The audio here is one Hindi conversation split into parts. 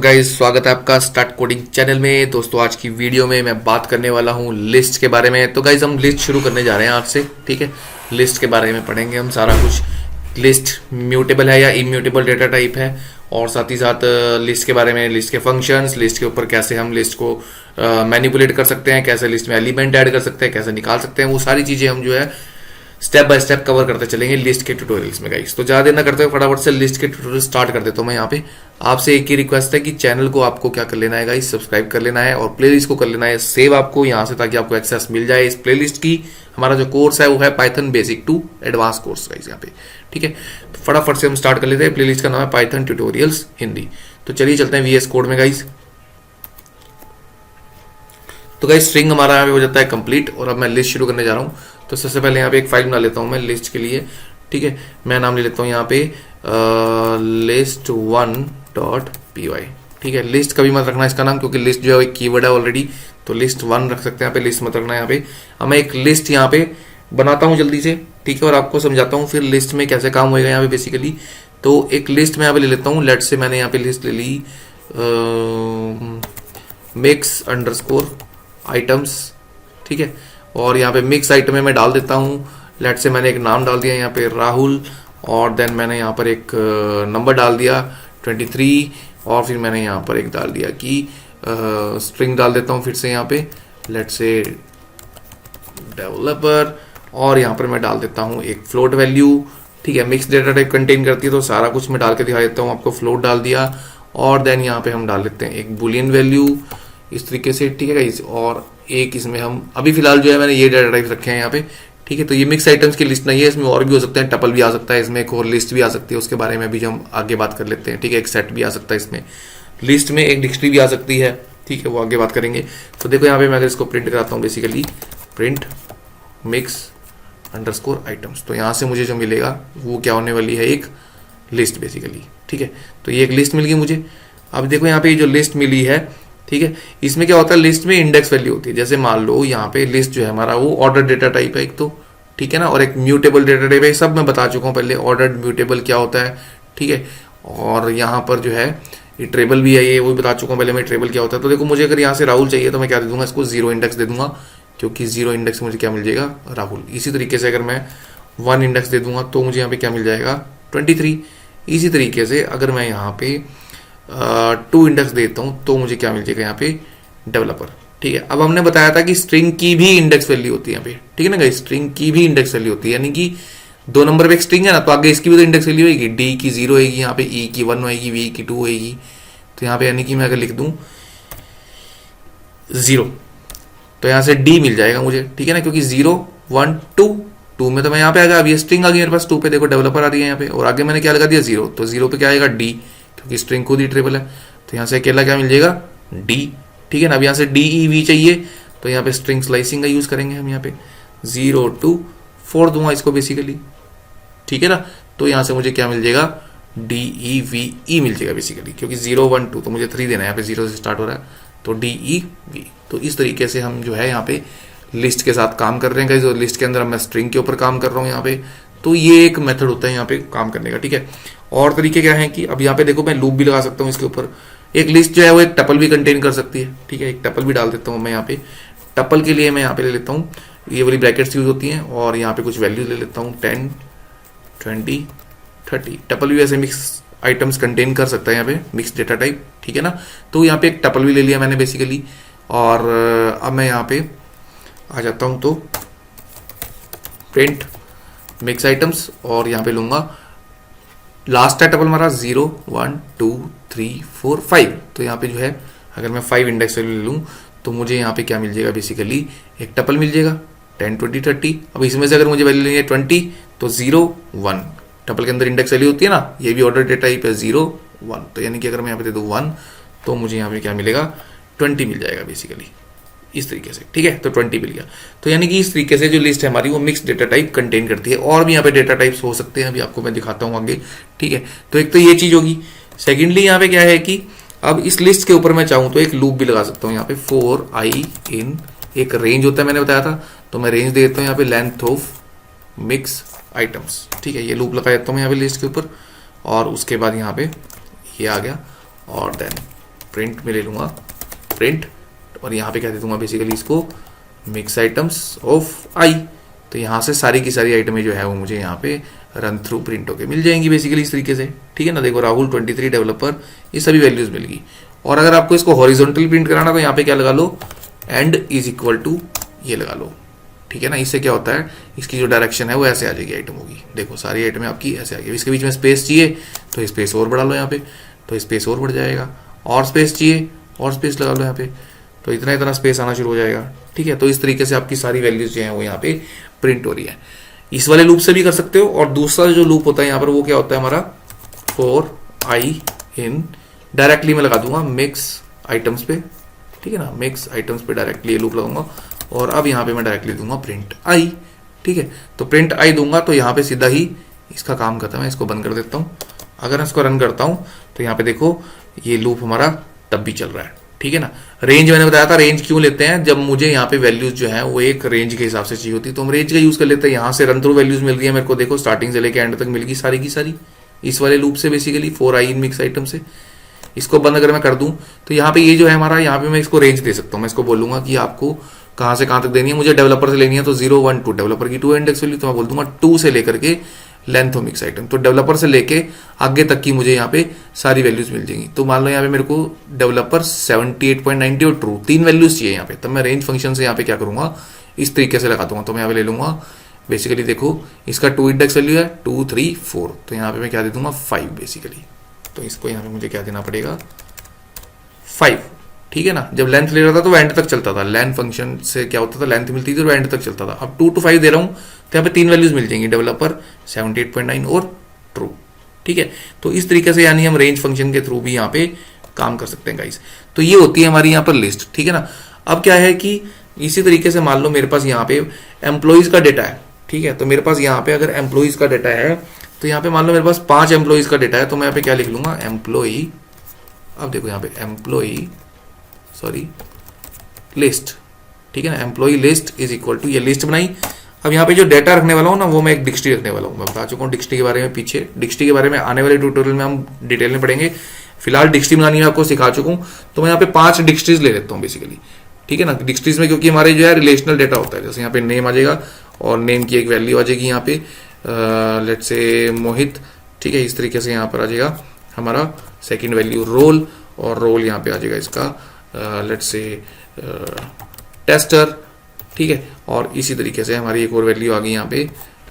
गाइस, स्वागत है आपका स्टार्ट कोडिंग चैनल में। दोस्तों, आज की वीडियो में मैं बात करने वाला हूँ लिस्ट के बारे में। तो गाइस, हम लिस्ट शुरू करने जा रहे हैं आज से। ठीक है, लिस्ट के बारे में पढ़ेंगे हम सारा कुछ। लिस्ट म्यूटेबल है या इम्यूटेबल डेटा टाइप है, और साथ ही साथ लिस्ट के बारे में, लिस्ट के फंक्शंस, लिस्ट के ऊपर कैसे हम लिस्ट को मैनिपुलेट कर सकते हैं, कैसे लिस्ट में एलिमेंट ऐड कर सकते हैं, कैसे निकाल सकते हैं, वो सारी चीजें हम जो है स्टेप बाय स्टेप कवर करते चलेंगे लिस्ट के ट्यूटोरियल्स में गाइस। तो ज्यादा देर ना करते हुए फटाफट से लिस्ट के ट्यूटोरियल स्टार्ट कर देता हूं मैं यहाँ पे। आपसे एक ही रिक्वेस्ट है कि चैनल को आपको क्या कर लेना है गाइस, सब्सक्राइब कर लेना है और प्लेलिस्ट को कर लेना है सेव आपको यहाँ से, ताकि आपको एक्सेस मिल जाए इस प्लेलिस्ट की। हमारा जो कोर्स है वो है Python basic to advance course guys यहाँ पे। ठीक है, तो फटाफट से हम स्टार्ट कर लेते हैं। प्लेलिस्ट का नाम है पाइथन ट्यूटोरियल्स हिंदी। तो चलिए चलते हैं VS कोड में गाइस। तो गाइस, स्ट्रिंग हमारा यहाँ पे हो जाता है कंप्लीट, और अब मैं लिस्ट शुरू करने जा रहा हूँ। तो सबसे पहले यहाँ पे एक फाइल बना लेता हूँ मैं लिस्ट के लिए। ठीक है, मैं नाम ले लेता हूँ यहाँ पे list1.py। ठीक है, लिस्ट कभी मत रखना इसका नाम, क्योंकि लिस्ट जो है एक कीवर्ड है ऑलरेडी। तो list1 रख सकते हैं यहाँ पे, लिस्ट मत रखना यहाँ पे। अब मैं एक लिस्ट यहाँ पे बनाता हूँ जल्दी से, ठीक है, और आपको समझाता हूँ फिर लिस्ट में कैसे काम होएगा यहाँ पे बेसिकली। तो एक लिस्ट में यहाँ पे ले लेता हूँ। लेट से मैंने यहाँ पे लिस्ट ले ली मिक्स अंडरस्कोर आइटम्स। ठीक है, और यहाँ पे मिक्स आइटम में मैं डाल देता हूँ। लेट से मैंने एक नाम डाल दिया यहाँ पे राहुल, और देन मैंने यहाँ पर एक नंबर डाल दिया 23, और फिर मैंने यहाँ पर एक डाल दिया कि स्ट्रिंग डाल देता हूँ फिर से यहाँ पे, लेट से डेवलपर, और यहाँ पर मैं डाल देता हूँ एक फ्लोट वैल्यू। ठीक है, मिक्स डेटा टाइप कंटेन करती है, तो सारा कुछ मैं डाल के दिखा देता हूँ आपको। फ्लोट डाल दिया, और देन यहाँ पे हम डाल देते हैं एक बुलियन वैल्यू इस तरीके से। ठीक है गाइस, और एक इसमें हम अभी फिलहाल जो है मैंने ये डेटा टाइप रखे हैं यहाँ पे। ठीक है, तो ये मिक्स आइटम्स की लिस्ट नहीं है, इसमें और भी हो सकते हैं, टपल भी आ सकता है इसमें, एक और लिस्ट भी आ सकती है, उसके बारे में भी जो हम आगे बात कर लेते हैं। ठीक है, एक सेट भी आ सकता है इसमें, लिस्ट में एक डिक्शनरी भी आ सकती है। ठीक है, वो आगे बात करेंगे। तो देखो यहाँ पे मैं अगर इसको प्रिंट कराता हूँ basically, print mix underscore items, तो यहाँ से मुझे जो मिलेगा वो क्या होने वाली है, एक लिस्ट बेसिकली। ठीक है, तो ये एक लिस्ट मिल गई मुझे। अब देखो यहाँ पे ये जो लिस्ट मिली है, ठीक है, इसमें क्या होता है, लिस्ट में इंडेक्स वैल्यू होती है। जैसे मान लो यहाँ पे लिस्ट जो है हमारा वो ऑर्डर डेटा टाइप है एक तो, ठीक है ना, और एक म्यूटेबल डेटा टाइप है। सब मैं बता चुका हूँ पहले, ऑर्डर म्यूटेबल क्या होता है। ठीक है, और यहाँ पर जो है ये ट्रेबल भी है, ये वो भी बता चुका हूँ पहले मैं ट्रेबल क्या होता है। तो देखो मुझे अगर यहाँ से राहुल चाहिए तो मैं क्या दे दूंगा, इसको 0 इंडेक्स दे दूंगा, क्योंकि 0 इंडेक्स मुझे क्या मिल जाएगा, राहुल। इसी तरीके से अगर मैं 1 इंडेक्स दे दूंगा तो मुझे यहाँ पे क्या मिल जाएगा, 23। इसी तरीके से अगर मैं यहाँ पे 2 इंडेक्स देता हूँ तो मुझे क्या मिल जाएगा यहाँ पे, डेवलपर। ठीक है, अब हमने बताया था कि स्ट्रिंग की भी इंडेक्स वैल्यू होती है यहाँ पे। ठीक है ना गाइस, स्ट्रिंग की भी इंडेक्स वैल्यू होती है, यानी कि 2 नंबर पे एक स्ट्रिंग है ना, तो आगे इसकी भी तो इंडेक्स वैल्यू होगी। डी की 0 होगी, यहाँ पे ई की 1 होगी, वी की 2 होगी। तो यहाँ पे यानी कि मैं अगर लिख दूं 0, तो यहाँ से डी मिल जाएगा मुझे। ठीक है ना, क्योंकि 0 1 2 में तो मैं यहाँ पे आ गया। अब ये स्ट्रिंग आ गई मेरे पास 2 पे, देखो डेवलपर आ रही है यहाँ पे, और आगे मैंने क्या लगा दिया 0, तो 0 पे क्या आएगा, डी, क्योंकि स्ट्रिंग खुद ही ट्रेबल है। तो यहाँ से अकेला क्या मिल जाएगा, डी। ठीक है ना, अब यहाँ से DEV चाहिए, तो यहाँ पे स्ट्रिंग स्लाइसिंग का यूज करेंगे हम। यहाँ पे 0 2 4 दूंगा इसको बेसिकली। ठीक है ना, तो यहाँ से मुझे क्या मिल जाएगा, DEVE मिल जाएगा बेसिकली, क्योंकि 0 1 2 तो मुझे 3 देना है, यहाँ पे 0 से स्टार्ट हो रहा है, तो DEV। तो इस तरीके से हम जो है यहाँ पे लिस्ट के साथ काम कर रहे हैं। जो लिस्ट के अंदर मैं स्ट्रिंग के ऊपर काम कर रहा हूँ यहाँ पे। तो ये एक मेथड होता है यहाँ पे काम करने का। ठीक है, और तरीके क्या है कि अब यहाँ पे देखो मैं लूप भी लगा सकता हूँ इसके ऊपर। एक लिस्ट जो है वो एक टपल भी कंटेन कर सकती है। ठीक है, एक टपल भी डाल देता हूँ मैं यहाँ पे। टपल के लिए मैं यहाँ पे ले लेता हूँ, ये वाली ब्रैकेट्स यूज होती हैं, और यहाँ पे कुछ वैल्यू ले लेता हूँ 10 20 30। टपल भी ऐसे मिक्स आइटम्स कंटेन कर सकता है यहाँ पे, मिक्स डेटा टाइप। ठीक है ना, तो यहाँ पे एक टपल भी ले लिया मैंने बेसिकली। और अब मैं यहाँ पे आ जाता हूँ, तो प्रिंट मिक्स आइटम्स, और यहाँ पे लूंगा लास्ट है टपल हमारा 0 1 2 3 4 5। तो यहाँ पे जो है अगर मैं 5 इंडेक्स वैल्यू ले लूँ तो मुझे यहाँ पे क्या मिल जाएगा, बेसिकली एक टपल मिल जाएगा 10 20 30। अब इसमें से अगर मुझे वैल्यू लेनी है 20, तो 0 1, टपल के अंदर इंडेक्स वैल्यू होती है ना, ये भी ऑर्डर डेटा टाइप है 0 1। तो यानी कि अगर मैं यहाँ पे दे दूँ 1, तो मुझे यहाँ पे क्या मिलेगा, 20 मिल जाएगा बेसिकली इस तरीके से। ठीक है, तो 20 मिल गया। तो यानी कि इस तरीके से जो लिस्ट है हमारी वो मिक्स डेटा टाइप कंटेन करती है। और भी यहाँ पे डेटा टाइप्स हो सकते हैं, अभी आपको मैं दिखाता हूँ आगे। ठीक है, तो एक तो ये चीज होगी। सेकेंडली यहाँ पे क्या है कि अब इस लिस्ट के ऊपर मैं चाहूँ तो एक लूप भी लगा सकता हूँ यहाँ पे, फॉर आई इन, एक रेंज होता है मैंने बताया था, तो मैं रेंज दे देता हूँ यहाँ पे लेंथ ऑफ मिक्स आइटम्स। ठीक है, ये लूप लगा देता हूँ यहाँ पे लिस्ट के ऊपर, और उसके बाद यहाँ पे ये आ गया, और देन प्रिंट में ले लूँगा प्रिंट, और यहाँ पे क्या दे दूंगा बेसिकली इसको मिक्स आइटम्स ऑफ आई। तो यहाँ से सारी की सारी आइटमें जो है वो मुझे यहाँ पे रन थ्रू प्रिंट होके मिल जाएंगी बेसिकली इस तरीके से, ठीक है ना। देखो राहुल 23 डेवलपर, ये सभी वैल्यूज मिल गई। और अगर आपको इसको हॉरिजॉन्टल प्रिंट कराना तो यहाँ पे क्या लगा लो, एंड इज इक्वल टू ये लगा लो, ठीक है ना। इससे क्या होता है, इसकी जो डायरेक्शन है वो ऐसे आ जाएगी आइटम होगी। देखो सारी आइटमें आपकी ऐसे आ गई। इसके बीच में स्पेस चाहिए तो स्पेस और बढ़ा लो यहाँ पे, तो स्पेस और बढ़ जाएगा। और स्पेस चाहिए और स्पेस लगा लो यहाँ पे, तो इतना इतना स्पेस आना शुरू हो जाएगा, ठीक है। तो इस तरीके से आपकी सारी वैल्यूज जो है वो यहाँ पे प्रिंट हो रही है। इस वाले लूप से भी कर सकते हो। और दूसरा जो लूप होता है यहाँ पर वो क्या होता है हमारा, फॉर आई इन, डायरेक्टली मैं लगा दूंगा मिक्स आइटम्स पे, ठीक है ना। मिक्स आइटम्स पे डायरेक्टली ये लूप लगाऊंगा। और अब यहाँ पे मैं डायरेक्टली दूंगा प्रिंट आई, ठीक है। तो प्रिंट आई दूंगा तो यहाँ पे सीधा ही इसका काम करता है। मैं इसको बंद कर देता हूँ। अगर मैं इसको रन करता हूँ तो यहाँ पे देखो ये लूप हमारा तब भी चल रहा है, ठीक है ना। रेंज मैंने बताया था, रेंज क्यों लेते हैं, जब मुझे यहाँ पे वैल्यूज जो है वो एक रेंज के हिसाब से चाहिए होती है तो हम रेंज का यूज कर लेते हैं। यहाँ से रन थ्रू वैल्यूज मिल रही है मेरे को, देखो स्टार्टिंग से लेकर एंड तक मिल गई सारी की सारी इस वाले लूप से basically, for I in mix item से। इसको बंद अगर मैं कर दूं तो यहाँ पे ये जो है हमारा, यहाँ पे मैं इसको रेंज दे सकता हूँ। मैं इसको बोलूंगा कि आपको कहाँ से कहाँ तक देनी है, मुझे डेवलपर से लेनी है तो 0 1 2 डेवलपर की 2 इंडेक्स वैल्यू, तो मैं बोल दूंगा 2 से लेकर के लेंथ ऑफ मिक्स आइटम, तो डेवलपर से लेके आगे तक की मुझे यहाँ पे सारी वैल्यूज मिल जाएंगी। तो मान लो यहाँ पे मेरे को डेवलपर 78.90 और ट्रू 3 वैल्यूज चाहिए यहाँ पे, तब मैं रेंज फंक्शन से यहाँ पे क्या करूंगा, इस तरीके से लगा दूंगा। तो मैं यहाँ पे ले लूंगा बेसिकली, देखो इसका 2 इंडेक्स वैल्यू है 2 3 4, तो यहाँ पे मैं क्या दे दूंगा 5 बेसिकली। तो इसको यहाँ पे मुझे क्या देना पड़ेगा 5, ठीक है ना। जब लेंथ ले रहा था तो वो एंड तक चलता था, लेंथ फंक्शन से क्या होता था, लेंथ मिलती थी तो एंड तक चलता था। अब 2 to 5 दे रहा हूँ तो यहाँ पे 3 वैल्यूज मिल जाएंगी, डेवलपर 78.9 और ट्रू, ठीक है। तो इस तरीके से यानी हम रेंज फंक्शन के थ्रू भी यहाँ पे काम कर सकते हैं गाइस। तो ये होती है हमारी यहाँ पर लिस्ट, ठीक है ना। अब क्या है कि इसी तरीके से मान लो मेरे पास यहाँ पे एम्प्लॉइज का डेटा है, ठीक है। तो मेरे पास यहाँ पे अगर एम्प्लॉइज का डेटा है तो यहाँ पे मान लो मेरे पास 5 एम्प्लॉइज का डेटा है, तो मैं यहाँ पे क्या लिख लूंगा, एम्प्लॉई, अब देखो यहाँ पे एम्प्लॉई लिस्ट, ठीक है ना। Employee list is equal to, ये लिस्ट बनाई। अब यहाँ पे जो डेटा रखने वाला हूँ ना वो मैं एक डिक्शनरी रखने वाला हूँ। मैं बता चुका हूँ डिक्शनरी के बारे में, पीछे डिक्शनरी के बारे में आने वाले ट्यूटोरियल में हम डिटेल में पढ़ेंगे। फिलहाल डिक्शनरी बनानी मैं आपको सिखा चुका हूँ। तो मैं यहाँ पे 5 डिक्शनरीज ले लेता हूँ बेसिकली, ठीक है ना। डिक्शनरीज में क्योंकि हमारे जो है रिलेशनल डेटा होता है, जैसे यहाँ पे नेम आ जाएगा और नेम की एक वैल्यू आ जाएगी यहाँ पे, लेट्स से मोहित, ठीक है। इस तरीके से यहाँ पर आ जाएगा हमारा सेकेंड वैल्यू रोल, और रोल यहाँ पे आ जाएगा इसका लेट्स से टेस्टर, ठीक है। और इसी तरीके से हमारी एक और वैल्यू आ गई यहाँ पे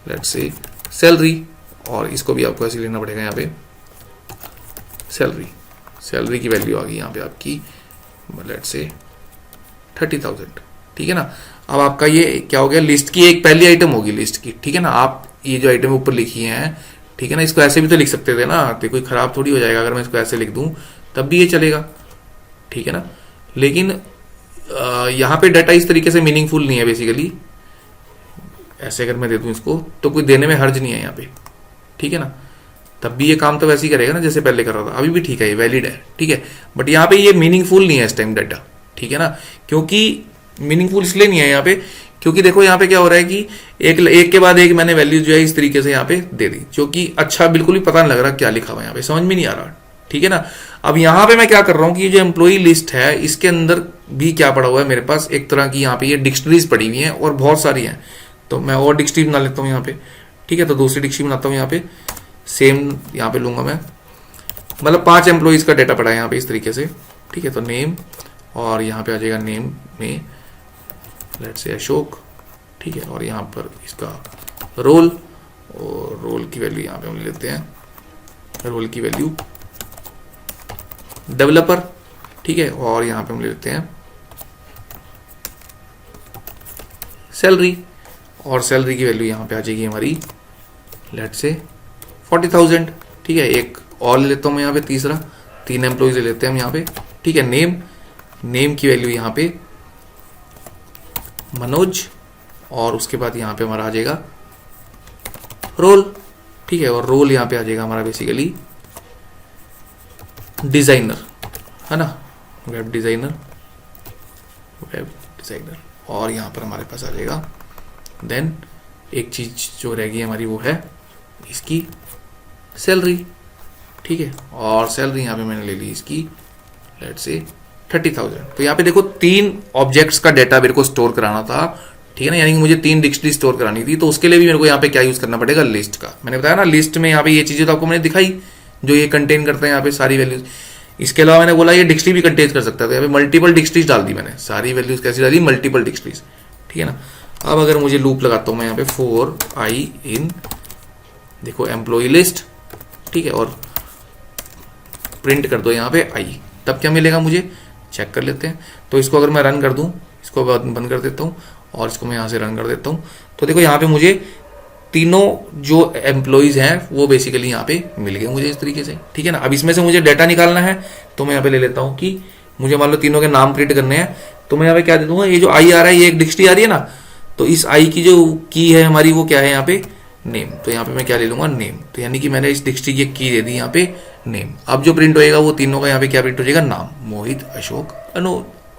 लेट्स से सैलरी, और इसको भी आपको ऐसे लेना पड़ेगा यहाँ पे सैलरी की वैल्यू आ गई यहाँ पे आपकी लेट्स से 30,000, ठीक है ना। अब आपका ये क्या हो गया, लिस्ट की एक पहली आइटम होगी लिस्ट की, ठीक है ना। आप ये जो आइटम ऊपर लिखी है, ठीक है ना, इसको ऐसे भी तो लिख सकते थे ना, तो कोई खराब थोड़ी हो जाएगा अगर मैं इसको ऐसे लिख दूं तब भी ये चलेगा, ठीक है ना। लेकिन यहाँ पे डाटा इस तरीके से मीनिंगफुल नहीं है बेसिकली। ऐसे अगर मैं दे दूं इसको तो कोई देने में हर्ज नहीं है यहाँ पे, ठीक है ना। तब भी ये काम तो वैसे ही करेगा ना जैसे पहले कर रहा था, अभी भी ठीक है, ये वैलिड है, ठीक है। बट यहाँ पे ये मीनिंगफुल नहीं है इस टाइम डाटा, ठीक है ना। क्योंकि मीनिंगफुल इसलिए नहीं है यहाँ पे क्योंकि देखो यहाँ पे क्या हो रहा है कि एक के बाद एक मैंने वैल्यू जो है इस तरीके से यहाँ पे दे दी, जो कि अच्छा बिल्कुल भी पता नहीं लग रहा क्या लिखा हुआ है यहाँ पे, समझ में नहीं आ रहा, ठीक है ना। अब यहाँ पे मैं क्या कर रहा हूँ कि ये जो एम्प्लॉई लिस्ट है इसके अंदर भी क्या पड़ा हुआ है मेरे पास, एक तरह की यहाँ पे ये डिक्शनरीज पड़ी हुई हैं और बहुत सारी हैं। तो मैं और डिक्शनरी बना लेता हूँ यहाँ पे, ठीक है। तो दूसरी डिक्शनरी बनाता हूँ यहाँ पे, सेम यहाँ पे लूंगा मैं, मतलब 5 एम्प्लॉइज का डेटा पड़ा है यहाँ पे इस तरीके से, ठीक है। तो नेम, और यहाँ पे आ जाएगा नेम में लेट्स से अशोक, ठीक है। और यहाँ पर इसका रोल, और रोल की वैल्यू यहाँ पे हम लेते हैं, रोल की वैल्यू डेवलपर, ठीक है। और यहाँ पे हम ले लेते हैं सैलरी, और सैलरी की वैल्यू यहाँ पे आ जाएगी हमारी लेट्स से 40,000, ठीक है। एक और ले लेता हूँ मैं यहाँ पे तीसरा, 3 एम्प्लॉइज ले लेते हैं हम यहाँ पे, ठीक है। नेम की वैल्यू यहाँ पे मनोज, और उसके बाद यहाँ पे हमारा आ जाएगा रोल, ठीक है। और रोल यहाँ पे आ जाएगा हमारा बेसिकली डिजाइनर, है ना, वेब डिजाइनर, और यहाँ पर हमारे पास आ जाएगा देन एक चीज जो रहेगी हमारी वो है इसकी सैलरी, ठीक है। और सैलरी यहाँ पे मैंने ले ली इसकी लेट्स से 30,000। तो यहाँ पे देखो 3 ऑब्जेक्ट्स का डेटा मेरे को स्टोर कराना था, ठीक है ना, यानी कि मुझे 3 डिक्शनरी स्टोर करानी थी। तो उसके लिए भी मेरे को यहाँ पे क्या यूज करना पड़ेगा, लिस्ट का। मैंने बताया ना लिस्ट में यहाँ पे ये चीजें तो आपको मैंने दिखाई जो ये कंटेन करते हैं यहाँ पे सारी वैल्यूज। इसके अलावा मैंने बोला ये डिक्शनरी भी कंटेन कर सकता था, यहाँ पे मल्टीपल डिक्शनरीज डाल दी मैंने, सारी वैल्यूज कैसी डाली, मल्टीपल डिक्शनरीज, ठीक है ना। अब अगर मुझे लूप लगाता हूँ मैं यहाँ पे फॉर आई इन, देखो एम्प्लॉय लिस्ट, ठीक है, और प्रिंट कर दो यहाँ पे आई, तब क्या मिलेगा मुझे, चेक कर लेते हैं। तो इसको अगर मैं रन कर दूं, इसको बंद कर देता हूं और इसको मैं यहाँ से रन कर देता हूं, तो देखो यहाँ पे मुझे तीनों जो एम्प्लॉइज हैं वो बेसिकली यहाँ पे मिल गए मुझे इस तरीके से, ठीक है ना। अब इसमें से मुझे डाटा निकालना है, तो मैं यहाँ पे ले लेता हूँ कि मुझे मान लो तीनों के नाम प्रिंट करने हैं, तो मैं यहाँ पे क्या दे दूंगा, ये जो आई आ रहा है ये एक डिक्शनरी आ रही है ना, तो इस आई की जो की है हमारी वो क्या है यहाँ पे, नेम। तो यहाँ पे मैं क्या ले लूंगा, नेम। तो यानी कि मैंने इस डिक्शनरी की दे दी यहाँ पे नेम। अब जो प्रिंट होएगा वो तीनों का यहाँ पे क्या प्रिंट हो जाएगा, नाम, मोहित, अशोक,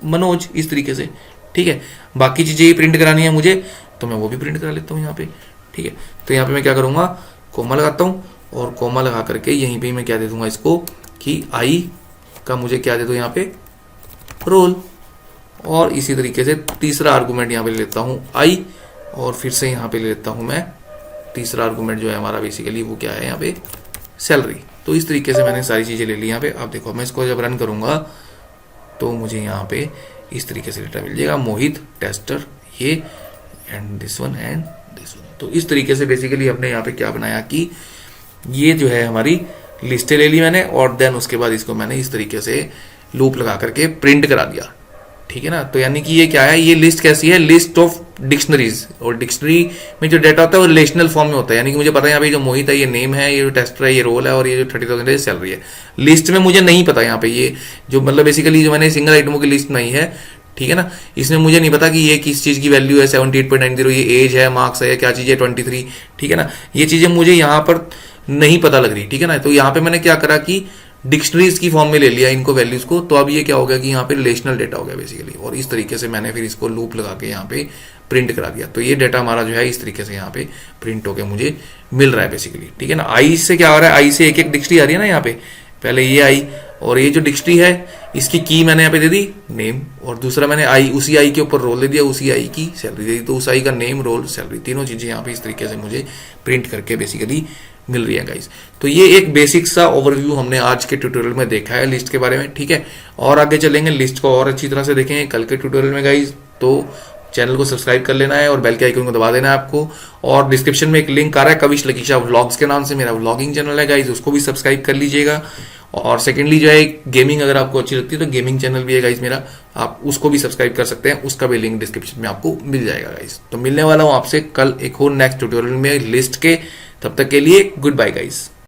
मनोज, इस तरीके से, ठीक है। बाकी चीजें ही प्रिंट करानी है मुझे, तो मैं वो भी प्रिंट करा लेता हूँ यहाँ पे, ठीक है। तो यहाँ पे मैं क्या करूंगा, कोमा लगाता हूँ और कोमा लगा करके यहीं पे मैं क्या दे दूंगा इसको कि आई का मुझे क्या दे दो यहाँ पे, रोल। और इसी तरीके से तीसरा आर्गूमेंट यहाँ पे ले लेता हूँ आई, और फिर से यहाँ पे ले लेता हूँ मैं तीसरा आर्गूमेंट जो है हमारा बेसिकली वो क्या है यहाँ पे, सैलरी। तो इस तरीके से मैंने सारी चीजें ले ली यहाँ पे। अब देखो मैं इसको जब रन करूंगा तो मुझे यहाँ पे इस तरीके से डेटा मिल जाएगा, मोहित, टेस्टर, ये and this one and this one. तो इस तरीके से बेसिकली हमने यहाँ पे क्या बनाया कि ये जो है हमारी लिस्टें ले ली मैंने, और देन उसके बाद इसको मैंने इस तरीके से लूप लगा करके प्रिंट करा दिया, ठीक है ना। तो यानी कि ये क्या है, ये लिस्ट कैसी है, लिस्ट ऑफ डिक्शनरीज। और डिक्शनरी में जो डेटा होता है वो रिलेशनल फॉर्म में होता है, यानी कि मुझे पता है यहाँ पे जो मोहित है ये नेम है, ये जो टेस्टर है ये रोल है, और ये जो 30,000 है सैलरी है। लिस्ट में मुझे नहीं पता यहाँ पे ये जो मतलब बेसिकली जो मैंने सिंगल आइटमों की लिस्ट बनाई है, ठीक है ना, इसमें मुझे नहीं पता कि ये किस चीज की वैल्यू है, 78.90, ये एज है, मार्क्स है, क्या चीज है, 23, ठीक है ना। ये चीजें मुझे यहाँ पर नहीं पता लग रही, ठीक है ना। तो यहाँ पे मैंने क्या करा कि डिक्शनरीज की फॉर्म में ले लिया इनको वैल्यूज को, तो अब ये क्या हो गया कि यहाँ पे रिलेशनल डेटा हो गया बेसिकली। और इस तरीके से मैंने फिर इसको लूप लगा के यहाँ पे प्रिंट करा दिया। तो ये डेटा हमारा जो है इस तरीके से यहाँ पे प्रिंट होकर मुझे मिल रहा है बेसिकली, ठीक है ना। आई से क्या हो रहा है, आई से एक एक डिक्शनरी आ रही है ना यहाँ पे, पहले ये आई, और ये जो डिक्शनरी है इसकी की मैंने यहाँ पे दे दी नेम, और दूसरा मैंने आई, उसी आई के ऊपर रोल दे दिया, उसी आई की सैलरी दे दी। तो उस आई का नेम, रोल, सैलरी, तीनों चीजें यहाँ पे इस तरीके से मुझे प्रिंट करके बेसिकली मिल रही है गाइस। तो ये एक बेसिक सा ओवरव्यू हमने आज के ट्यूटोरियल में देखा है लिस्ट के बारे में, ठीक है। और आगे चलेंगे, लिस्ट को और अच्छी तरह से देखेंगे कल के ट्यूटोरियल में गाइस। तो चैनल को सब्सक्राइब कर लेना है और बेल के आइकन को दबा देना है आपको। और डिस्क्रिप्शन में एक लिंक आ रहा है कविश लकीशा व्लॉग्स के नाम से, मेरा व्लॉगिंग चैनल है गाइस, उसको भी सब्सक्राइब कर लीजिएगा। और सेकेंडली जो है गेमिंग अगर आपको अच्छी लगती है तो गेमिंग चैनल भी है गाइस मेरा, आप उसको भी सब्सक्राइब कर सकते हैं, उसका भी लिंक डिस्क्रिप्शन में आपको मिल जाएगा गाइस। तो मिलने वाला हूं आपसे कल एक और नेक्स्ट ट्यूटोरियल में लिस्ट के, तब तक के लिए गुड बाय गाइस।